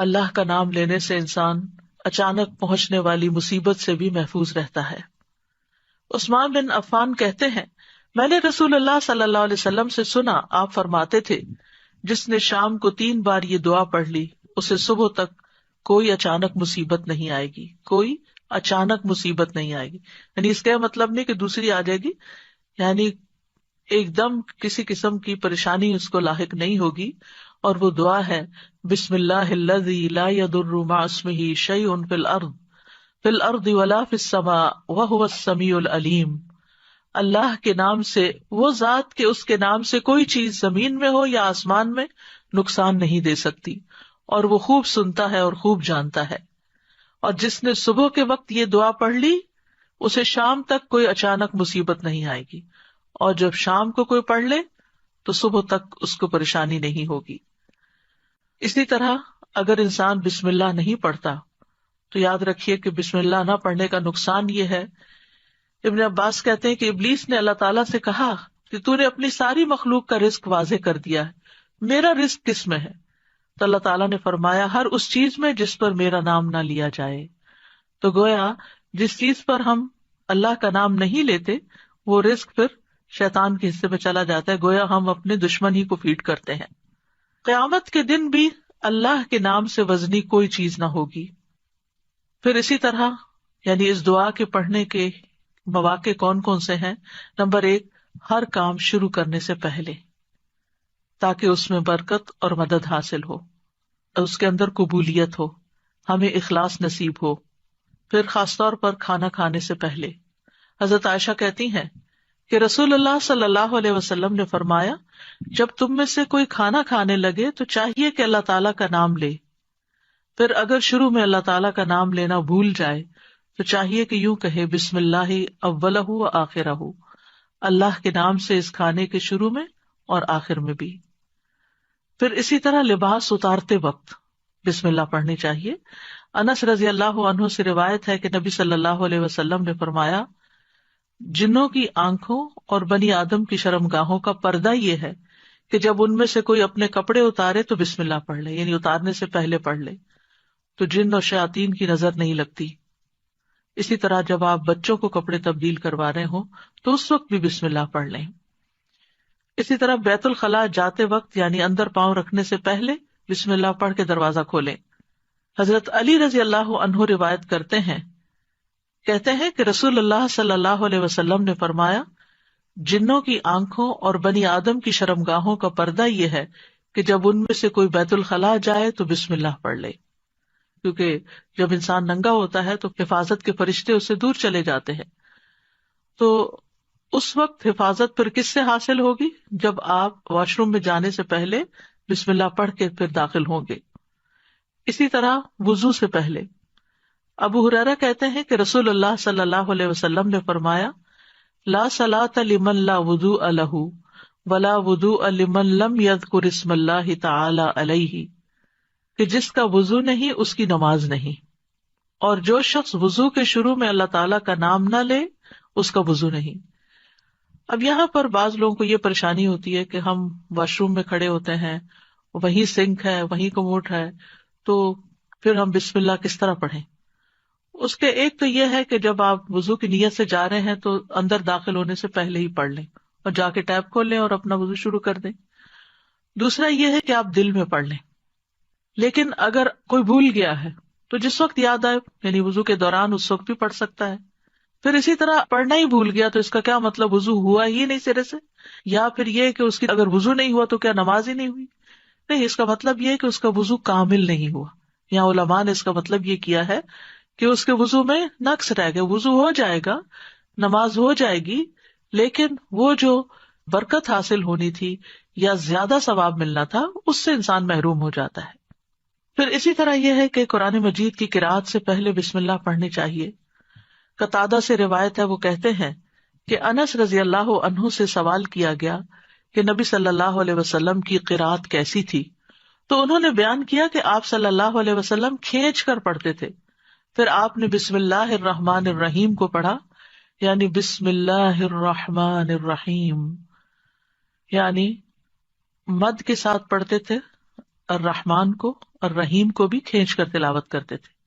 اللہ کا نام لینے سے انسان اچانک پہنچنے والی مصیبت سے بھی محفوظ رہتا ہے۔ عثمان بن عفان کہتے ہیں، میں نے رسول اللہ صلی اللہ علیہ وسلم سے سنا، آپ فرماتے تھے، جس نے شام کو 3 بار یہ دعا پڑھ لی اسے صبح تک کوئی اچانک مصیبت نہیں آئے گی، کوئی اچانک مصیبت نہیں آئے گی۔ یعنی اس کا مطلب نہیں کہ دوسری آ جائے گی، یعنی ایک دم کسی قسم کی پریشانی اس کو لاحق نہیں ہوگی۔ اور وہ دعا ہے، بسم اللہ الذی لا یضر مع اسمہ شیء فی الارض ولا فی السماء وہو السمیع العلیم۔ اللہ کے نام سے، وہ ذات کہ اس کے نام سے کوئی چیز زمین میں ہو یا آسمان میں نقصان نہیں دے سکتی، اور وہ خوب سنتا ہے اور خوب جانتا ہے۔ اور جس نے صبح کے وقت یہ دعا پڑھ لی اسے شام تک کوئی اچانک مصیبت نہیں آئے گی، اور جب شام کو کوئی پڑھ لے تو صبح تک اس کو پریشانی نہیں ہوگی۔ اسی طرح اگر انسان بسم اللہ نہیں پڑھتا تو یاد رکھیے کہ بسم اللہ نہ پڑھنے کا نقصان یہ ہے، ابن عباس کہتے ہیں کہ ابلیس نے اللہ تعالیٰ سے کہا کہ تو نے اپنی ساری مخلوق کا رزق واضح کر دیا ہے، میرا رزق کس میں ہے؟ تو اللہ تعالیٰ نے فرمایا، ہر اس چیز میں جس پر میرا نام نہ لیا جائے۔ تو گویا جس چیز پر ہم اللہ کا نام نہیں لیتے وہ رزق پھر شیطان کے حصے میں چلا جاتا ہے، گویا ہم اپنے دشمن ہی کو فیڈ کرتے ہیں۔ قیامت کے دن بھی اللہ کے نام سے وزنی کوئی چیز نہ ہوگی۔ پھر اسی طرح یعنی اس دعا کے پڑھنے کے مواقع کون کون سے ہیں؟ نمبر 1، ہر کام شروع کرنے سے پہلے، تاکہ اس میں برکت اور مدد حاصل ہو، اس کے اندر قبولیت ہو، ہمیں اخلاص نصیب ہو۔ پھر خاص طور پر کھانا کھانے سے پہلے حضرت عائشہ کہتی ہیں کہ رسول اللہ صلی اللہ علیہ وسلم نے فرمایا، جب تم میں سے کوئی کھانا کھانے لگے تو چاہیے کہ اللہ تعالیٰ کا نام لے، پھر اگر شروع میں اللہ تعالیٰ کا نام لینا بھول جائے تو چاہیے کہ یوں کہے، بسم اللہ اولہ و آخرہ، اللہ کے نام سے اس کھانے کے شروع میں اور آخر میں بھی۔ پھر اسی طرح لباس اتارتے وقت بسم اللہ پڑھنی چاہیے۔ انس رضی اللہ عنہ سے روایت ہے کہ نبی صلی اللہ علیہ وسلم نے فرمایا، جنوں کی آنکھوں اور بنی آدم کی شرمگاہوں کا پردہ یہ ہے کہ جب ان میں سے کوئی اپنے کپڑے اتارے تو بسم اللہ پڑھ لے، یعنی اتارنے سے پہلے پڑھ لے، تو جن اور شیاطین کی نظر نہیں لگتی۔ اسی طرح جب آپ بچوں کو کپڑے تبدیل کروا رہے ہوں تو اس وقت بھی بسم اللہ پڑھ لیں۔ اسی طرح بیت الخلاء جاتے وقت یعنی اندر پاؤں رکھنے سے پہلے بسم اللہ پڑھ کے دروازہ کھولیں۔ حضرت علی رضی اللہ عنہ روایت کرتے ہیں، کہتے ہیں کہ رسول اللہ صلی اللہ علیہ وسلم نے فرمایا، جنوں کی آنکھوں اور بنی آدم کی شرمگاہوں کا پردہ یہ ہے کہ جب ان میں سے کوئی بیت الخلاء جائے تو بسم اللہ پڑھ لے، کیونکہ جب انسان ننگا ہوتا ہے تو حفاظت کے فرشتے اس سے دور چلے جاتے ہیں۔ تو اس وقت حفاظت پھر کس سے حاصل ہوگی؟ جب آپ واش روم میں جانے سے پہلے بسم اللہ پڑھ کے پھر داخل ہوں گے۔ اسی طرح وضو سے پہلے ابو ہریرہ کہتے ہیں کہ رسول اللہ صلی اللہ علیہ وسلم نے فرمایا، لا صلاۃ لمن لا وضوء لہ ولا وضوء لمن لم یذکر اسم اللہ تعالی علیہ، کہ جس کا وضو نہیں اس کی نماز نہیں، اور جو شخص وضو کے شروع میں اللہ تعالیٰ کا نام نہ لے اس کا وضو نہیں۔ اب یہاں پر بعض لوگوں کو یہ پریشانی ہوتی ہے کہ ہم واش روم میں کھڑے ہوتے ہیں، وہیں سنک ہے، وہیں کموڈ ہے، تو پھر ہم بسم اللہ کس طرح پڑھیں؟ اس کے ایک تو یہ ہے کہ جب آپ وضو کی نیت سے جا رہے ہیں تو اندر داخل ہونے سے پہلے ہی پڑھ لیں اور جا کے ٹیپ کھول لیں اور اپنا وضو شروع کر دیں۔ دوسرا یہ ہے کہ آپ دل میں پڑھ لیں، لیکن اگر کوئی بھول گیا ہے تو جس وقت یاد آئے یعنی وضو کے دوران اس وقت بھی پڑھ سکتا ہے۔ پھر اسی طرح پڑھنا ہی بھول گیا تو اس کا کیا مطلب وضو ہوا ہی نہیں سرے سے، یا پھر یہ کہ اس کی اگر وضو نہیں ہوا تو کیا نماز ہی نہیں ہوئی؟ نہیں، اس کا مطلب یہ کہ اس کا وضو کامل نہیں ہوا۔ یہاں علماء نے اس کا مطلب یہ کیا ہے کہ اس کے وضو میں نقص رہ گیا، وضو ہو جائے گا، نماز ہو جائے گی، لیکن وہ جو برکت حاصل ہونی تھی یا زیادہ ثواب ملنا تھا اس سے انسان محروم ہو جاتا ہے۔ پھر اسی طرح یہ ہے کہ قرآن مجید کی قرأت سے پہلے بسم اللہ پڑھنی چاہیے۔ قتادہ سے روایت ہے، وہ کہتے ہیں کہ انس رضی اللہ عنہ سے سوال کیا گیا کہ نبی صلی اللہ علیہ وسلم کی قرأت کیسی تھی، تو انہوں نے بیان کیا کہ آپ صلی اللہ علیہ وسلم کھینچ کر پڑھتے تھے، پھر آپ نے بسم اللہ الرحمن الرحیم کو پڑھا، یعنی بسم اللہ الرحمن الرحیم، یعنی مد کے ساتھ پڑھتے تھے، الرحمن کو اور رحیم کو بھی کھینچ کر تلاوت کرتے تھے.